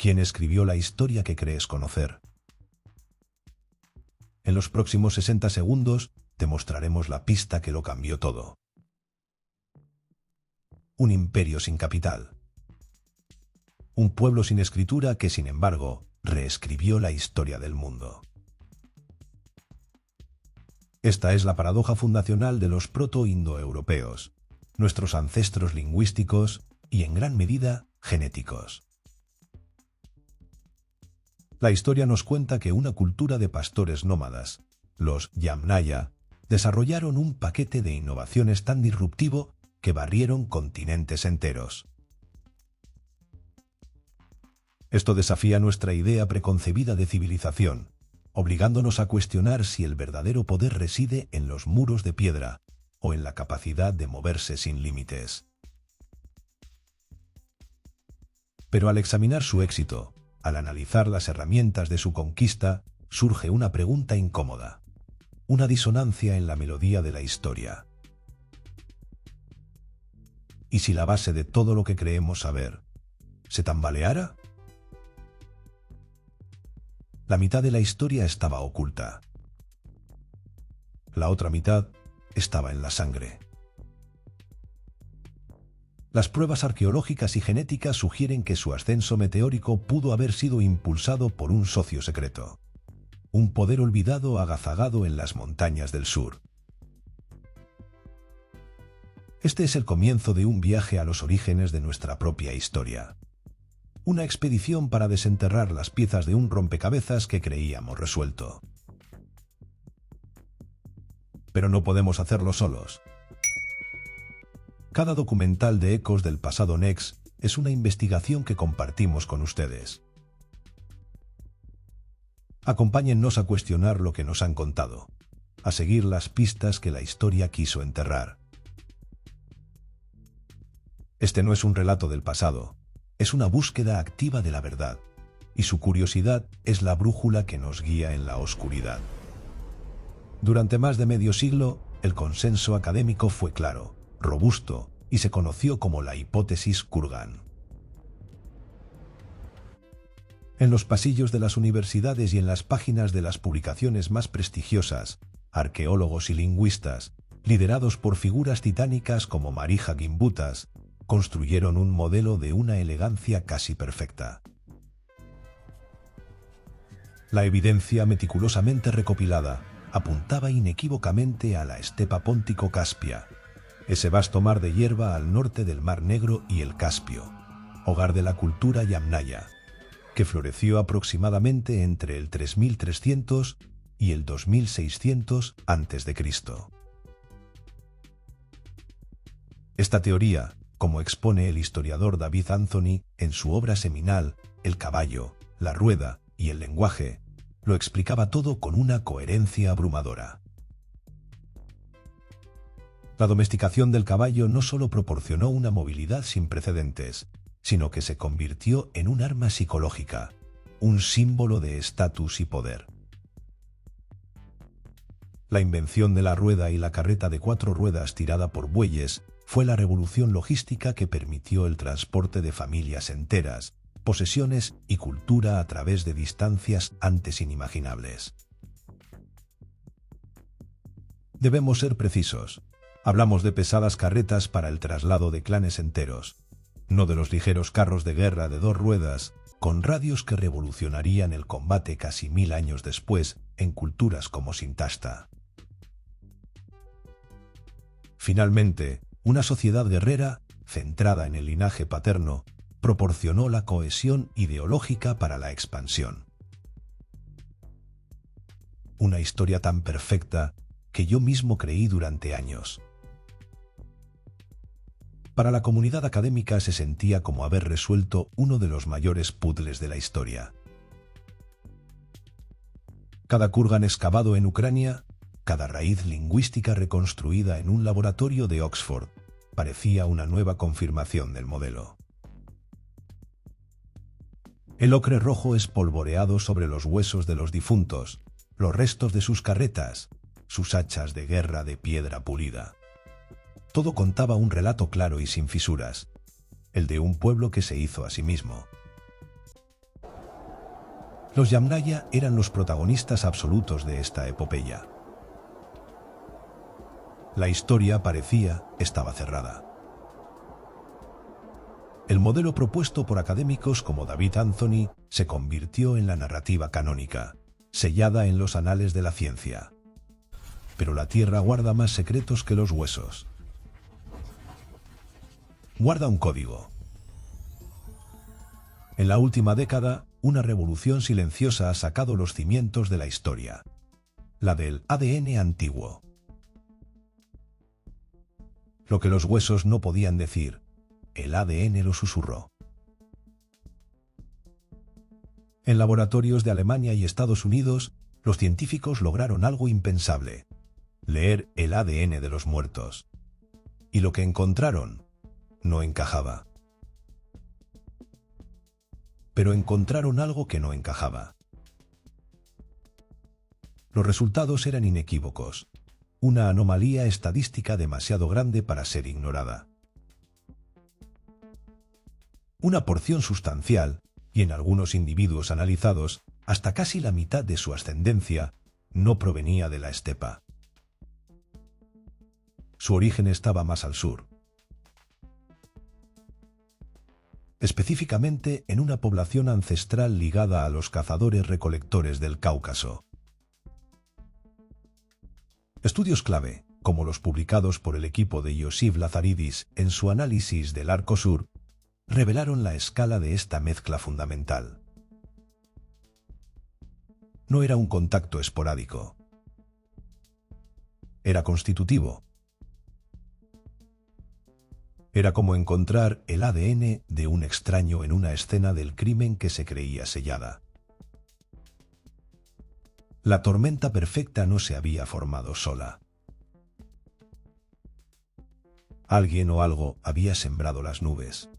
¿Quién escribió la historia que crees conocer? En los próximos 60 segundos te mostraremos la pista que lo cambió todo. Un imperio sin capital. Un pueblo sin escritura que, sin embargo, reescribió la historia del mundo. Esta es la paradoja fundacional de los proto-indoeuropeos, nuestros ancestros lingüísticos y, en gran medida, genéticos. La historia nos cuenta que una cultura de pastores nómadas, los Yamnaya, desarrollaron un paquete de innovaciones tan disruptivo que barrieron continentes enteros. Esto desafía nuestra idea preconcebida de civilización, obligándonos a cuestionar si el verdadero poder reside en los muros de piedra o en la capacidad de moverse sin límites. Pero al examinar su éxito, al analizar las herramientas de su conquista, surge una pregunta incómoda, una disonancia en la melodía de la historia. ¿Y si la base de todo lo que creemos saber se tambaleara? La mitad de la historia estaba oculta. La otra mitad estaba en la sangre. Las pruebas arqueológicas y genéticas sugieren que su ascenso meteórico pudo haber sido impulsado por un socio secreto, un poder olvidado agazagado en las montañas del sur. Este es el comienzo de un viaje a los orígenes de nuestra propia historia. Una expedición para desenterrar las piezas de un rompecabezas que creíamos resuelto. Pero no podemos hacerlo solos. Cada documental de Ecos del Pasado Next es una investigación que compartimos con ustedes. Acompáñennos a cuestionar lo que nos han contado, a seguir las pistas que la historia quiso enterrar. Este no es un relato del pasado, es una búsqueda activa de la verdad, y su curiosidad es la brújula que nos guía en la oscuridad. Durante más de medio siglo, el consenso académico fue claro, robusto, y se conoció como la hipótesis Kurgan. En los pasillos de las universidades y en las páginas de las publicaciones más prestigiosas, arqueólogos y lingüistas, liderados por figuras titánicas como Marija Gimbutas, construyeron un modelo de una elegancia casi perfecta. La evidencia meticulosamente recopilada apuntaba inequívocamente a la estepa póntico-caspia, ese vasto mar de hierba al norte del Mar Negro y el Caspio, hogar de la cultura Yamnaya, que floreció aproximadamente entre el 3300 y el 2600 a.C. Esta teoría, como expone el historiador David Anthony en su obra seminal El caballo, la rueda y el lenguaje, lo explicaba todo con una coherencia abrumadora. La domesticación del caballo no solo proporcionó una movilidad sin precedentes, sino que se convirtió en un arma psicológica, un símbolo de estatus y poder. La invención de la rueda y la carreta de 4 ruedas tirada por bueyes fue la revolución logística que permitió el transporte de familias enteras, posesiones y cultura a través de distancias antes inimaginables. Debemos ser precisos. Hablamos de pesadas carretas para el traslado de clanes enteros, no de los ligeros carros de guerra de 2 ruedas, con radios que revolucionarían el combate casi 1000 años después en culturas como Sintashta. Finalmente, una sociedad guerrera, centrada en el linaje paterno, proporcionó la cohesión ideológica para la expansión. Una historia tan perfecta que yo mismo creí durante años. Para la comunidad académica se sentía como haber resuelto uno de los mayores puzzles de la historia. Cada kurgan excavado en Ucrania, cada raíz lingüística reconstruida en un laboratorio de Oxford, parecía una nueva confirmación del modelo. El ocre rojo espolvoreado sobre los huesos de los difuntos, los restos de sus carretas, sus hachas de guerra de piedra pulida. Todo contaba un relato claro y sin fisuras, el de un pueblo que se hizo a sí mismo. Los Yamnaya eran los protagonistas absolutos de esta epopeya. La historia parecía estaba cerrada. El modelo propuesto por académicos como David Anthony se convirtió en la narrativa canónica, sellada en los anales de la ciencia. Pero la Tierra guarda más secretos que los huesos. Guarda un código. En la última década, una revolución silenciosa ha sacado los cimientos de la historia, la del ADN antiguo. Lo que los huesos no podían decir, el ADN lo susurró. En laboratorios de Alemania y Estados Unidos, los científicos lograron algo impensable: leer el ADN de los muertos. Y lo que encontraron no encajaba. Pero encontraron algo que no encajaba. Los resultados eran inequívocos: una anomalía estadística demasiado grande para ser ignorada. Una porción sustancial, y en algunos individuos analizados, hasta casi la mitad de su ascendencia, no provenía de la estepa. Su origen estaba más al sur. Específicamente en una población ancestral ligada a los cazadores-recolectores del Cáucaso. Estudios clave, como los publicados por el equipo de Iosif Lazaridis en su análisis del Arco Sur, revelaron la escala de esta mezcla fundamental. No era un contacto esporádico. Era constitutivo. Era como encontrar el ADN de un extraño en una escena del crimen que se creía sellada. La tormenta perfecta no se había formado sola. Alguien o algo había sembrado las nubes.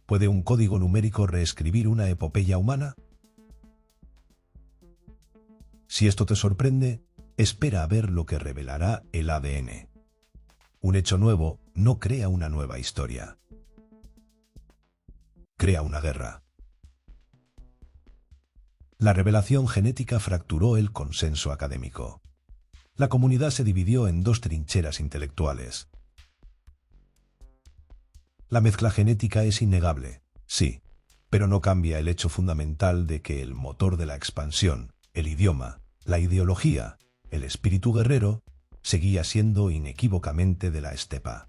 ¿Puede un código numérico reescribir una epopeya humana? Si esto te sorprende, espera a ver lo que revelará el ADN. Un hecho nuevo no crea una nueva historia. Crea una guerra. La revelación genética fracturó el consenso académico. La comunidad se dividió en dos trincheras intelectuales. La mezcla genética es innegable, sí, pero no cambia el hecho fundamental de que el motor de la expansión, el idioma, la ideología, el espíritu guerrero, seguía siendo inequívocamente de la estepa.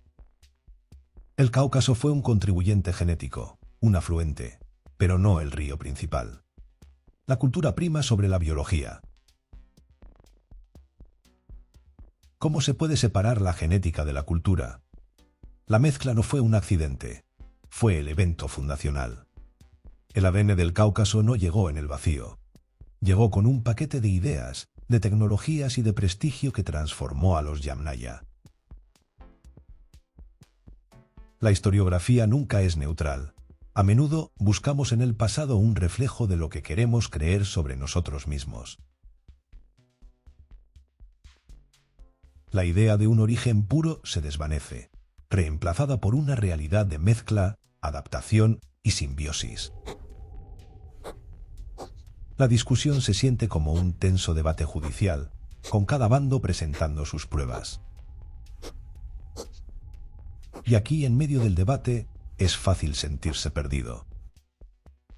El Cáucaso fue un contribuyente genético, un afluente, pero no el río principal. La cultura prima sobre la biología. ¿Cómo se puede separar la genética de la cultura? La mezcla no fue un accidente, fue el evento fundacional. El ADN del Cáucaso no llegó en el vacío. Llegó con un paquete de ideas, de tecnologías y de prestigio que transformó a los Yamnaya. La historiografía nunca es neutral. A menudo buscamos en el pasado un reflejo de lo que queremos creer sobre nosotros mismos. La idea de un origen puro se desvanece, reemplazada por una realidad de mezcla, adaptación y simbiosis. La discusión se siente como un tenso debate judicial, con cada bando presentando sus pruebas. Y aquí, en medio del debate, es fácil sentirse perdido.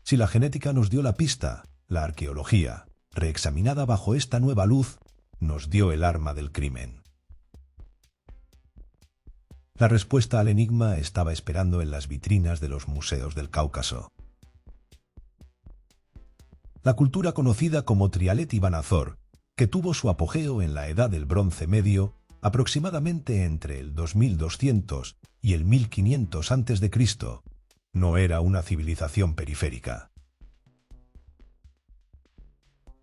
Si la genética nos dio la pista, la arqueología, reexaminada bajo esta nueva luz, nos dio el arma del crimen. La respuesta al enigma estaba esperando en las vitrinas de los museos del Cáucaso. La cultura conocida como Trialet y Banazor, que tuvo su apogeo en la Edad del Bronce Medio, aproximadamente entre el 2200 y el 1500 a.C., no era una civilización periférica.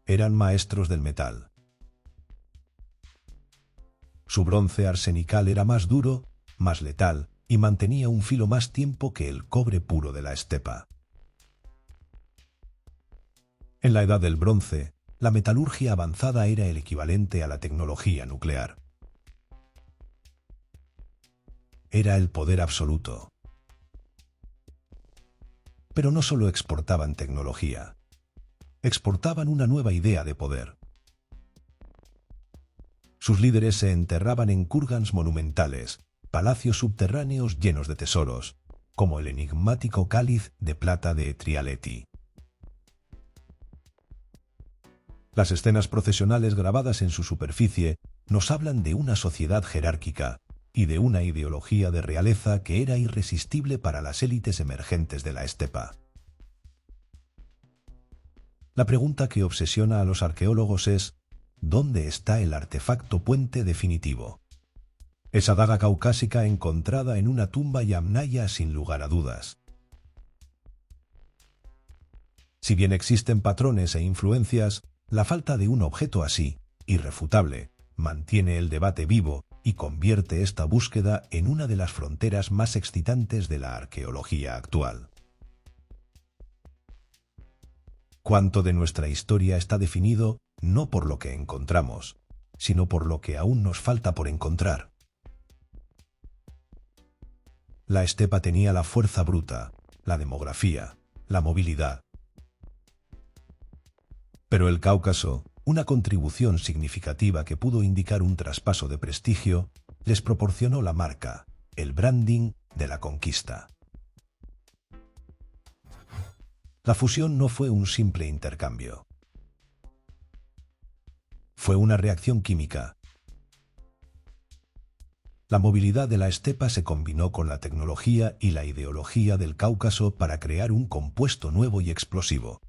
Eran maestros del metal. Su bronce arsenical era más duro, más letal y mantenía un filo más tiempo que el cobre puro de la estepa. En la Edad del Bronce, la metalurgia avanzada era el equivalente a la tecnología nuclear. Era el poder absoluto. Pero no solo exportaban tecnología, exportaban una nueva idea de poder. Sus líderes se enterraban en kurgans monumentales, palacios subterráneos llenos de tesoros, como el enigmático cáliz de plata de Trialeti. Las escenas procesionales grabadas en su superficie nos hablan de una sociedad jerárquica y de una ideología de realeza que era irresistible para las élites emergentes de la estepa. La pregunta que obsesiona a los arqueólogos es: ¿dónde está el artefacto puente definitivo? Esa daga caucásica encontrada en una tumba yamnaya sin lugar a dudas. Si bien existen patrones e influencias, la falta de un objeto así, irrefutable, mantiene el debate vivo y convierte esta búsqueda en una de las fronteras más excitantes de la arqueología actual. Cuánto de nuestra historia está definido no por lo que encontramos, sino por lo que aún nos falta por encontrar. La estepa tenía la fuerza bruta, la demografía, la movilidad. Pero el Cáucaso, una contribución significativa que pudo indicar un traspaso de prestigio, les proporcionó la marca, el branding de la conquista. La fusión no fue un simple intercambio. Fue una reacción química. La movilidad de la estepa se combinó con la tecnología y la ideología del Cáucaso para crear un compuesto nuevo y explosivo.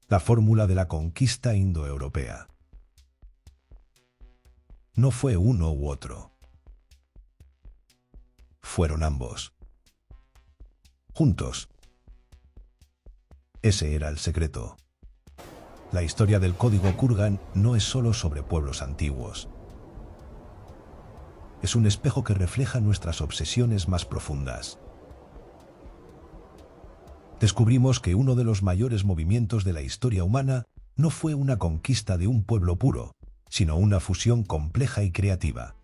La fórmula de la conquista indoeuropea. No fue uno u otro. Fueron ambos. Juntos. Ese era el secreto. La historia del código kurgan no es solo sobre pueblos antiguos. Es un espejo que refleja nuestras obsesiones más profundas. Descubrimos que uno de los mayores movimientos de la historia humana no fue una conquista de un pueblo puro, sino una fusión compleja y creativa.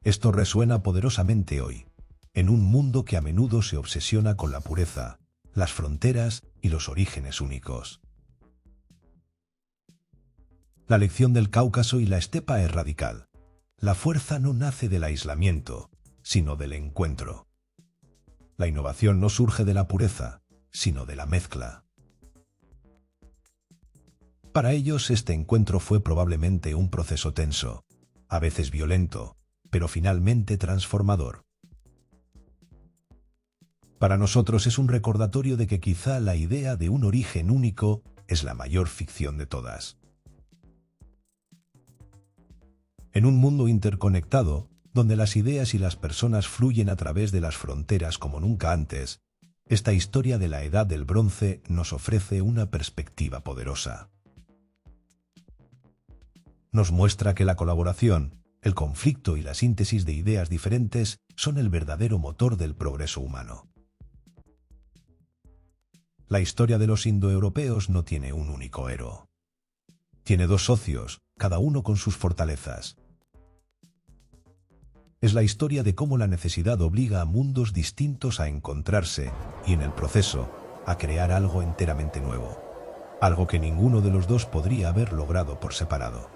Esto resuena poderosamente hoy, en un mundo que a menudo se obsesiona con la pureza, las fronteras y los orígenes únicos. La lección del Cáucaso y la estepa es radical. La fuerza no nace del aislamiento, sino del encuentro. La innovación no surge de la pureza, sino de la mezcla. Para ellos este encuentro fue probablemente un proceso tenso, a veces violento, pero finalmente transformador. Para nosotros es un recordatorio de que quizá la idea de un origen único es la mayor ficción de todas. En un mundo interconectado, donde las ideas y las personas fluyen a través de las fronteras como nunca antes, esta historia de la Edad del Bronce nos ofrece una perspectiva poderosa. Nos muestra que la colaboración, el conflicto y la síntesis de ideas diferentes son el verdadero motor del progreso humano. La historia de los indoeuropeos no tiene un único héroe. Tiene dos socios, cada uno con sus fortalezas. Es la historia de cómo la necesidad obliga a mundos distintos a encontrarse y, en el proceso, a crear algo enteramente nuevo. Algo que ninguno de los dos podría haber logrado por separado.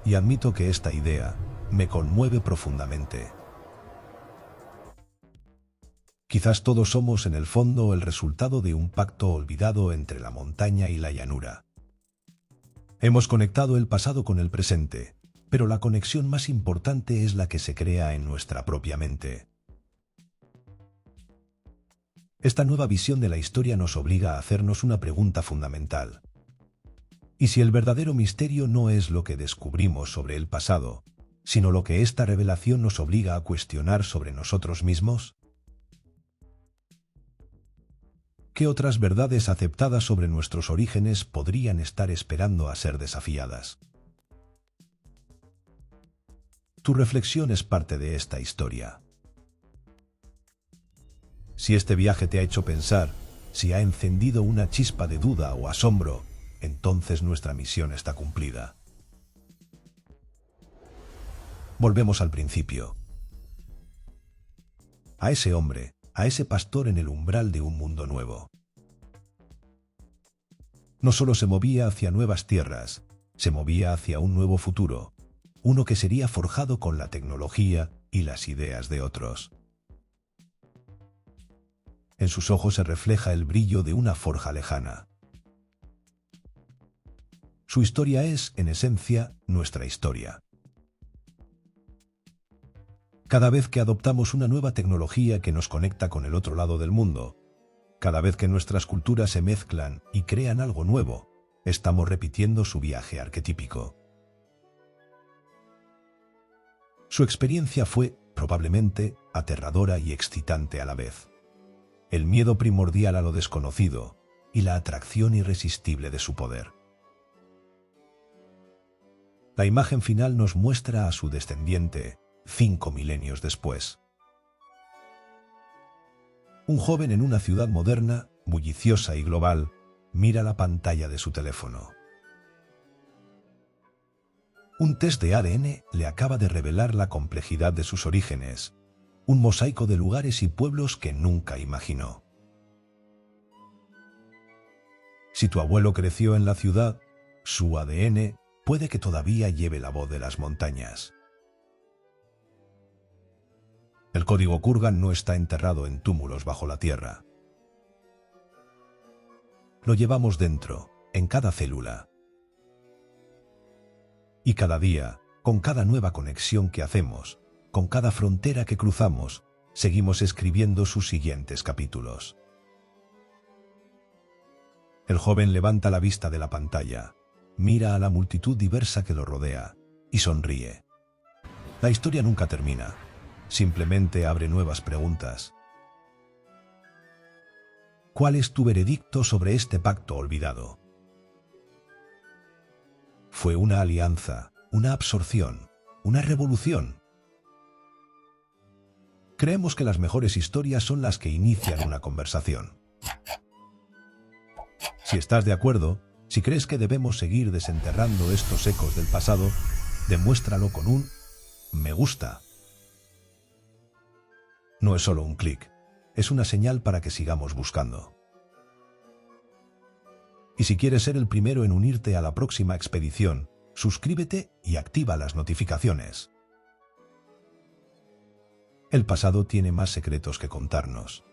Y admito que esta idea me conmueve profundamente. Quizás todos somos en el fondo el resultado de un pacto olvidado entre la montaña y la llanura. Hemos conectado el pasado con el presente, pero la conexión más importante es la que se crea en nuestra propia mente. Esta nueva visión de la historia nos obliga a hacernos una pregunta fundamental. ¿Y si el verdadero misterio no es lo que descubrimos sobre el pasado, sino lo que esta revelación nos obliga a cuestionar sobre nosotros mismos? ¿Qué otras verdades aceptadas sobre nuestros orígenes podrían estar esperando a ser desafiadas? Tu reflexión es parte de esta historia. Si este viaje te ha hecho pensar, si ha encendido una chispa de duda o asombro, entonces nuestra misión está cumplida. Volvemos al principio. a ese hombre, a ese pastor en el umbral de un mundo nuevo. No solo se movía hacia nuevas tierras, se movía hacia un nuevo futuro, uno que sería forjado con la tecnología y las ideas de otros. En sus ojos se refleja el brillo de una forja lejana. Su historia es, en esencia, nuestra historia. Cada vez que adoptamos una nueva tecnología que nos conecta con el otro lado del mundo, cada vez que nuestras culturas se mezclan y crean algo nuevo, estamos repitiendo su viaje arquetípico. Su experiencia fue, probablemente, aterradora y excitante a la vez. El miedo primordial a lo desconocido y la atracción irresistible de su poder. La imagen final nos muestra a su descendiente 5 milenios después. Un joven en una ciudad moderna, bulliciosa y global, mira la pantalla de su teléfono. Un test de ADN le acaba de revelar la complejidad de sus orígenes, un mosaico de lugares y pueblos que nunca imaginó. Si tu abuelo creció en la ciudad, su ADN puede que todavía lleve la voz de las montañas. El código Kurgan no está enterrado en túmulos bajo la tierra. Lo llevamos dentro, en cada célula. Y cada día, con cada nueva conexión que hacemos, con cada frontera que cruzamos, seguimos escribiendo sus siguientes capítulos. El joven levanta la vista de la pantalla, mira a la multitud diversa que lo rodea y sonríe. La historia nunca termina, simplemente abre nuevas preguntas. ¿Cuál es tu veredicto sobre este pacto olvidado? ¿Fue una alianza, una absorción, una revolución? Creemos que las mejores historias son las que inician una conversación. Si estás de acuerdo, si crees que debemos seguir desenterrando estos ecos del pasado, demuéstralo con un me gusta. No es solo un clic, es una señal para que sigamos buscando. Y si quieres ser el primero en unirte a la próxima expedición, suscríbete y activa las notificaciones. El pasado tiene más secretos que contarnos.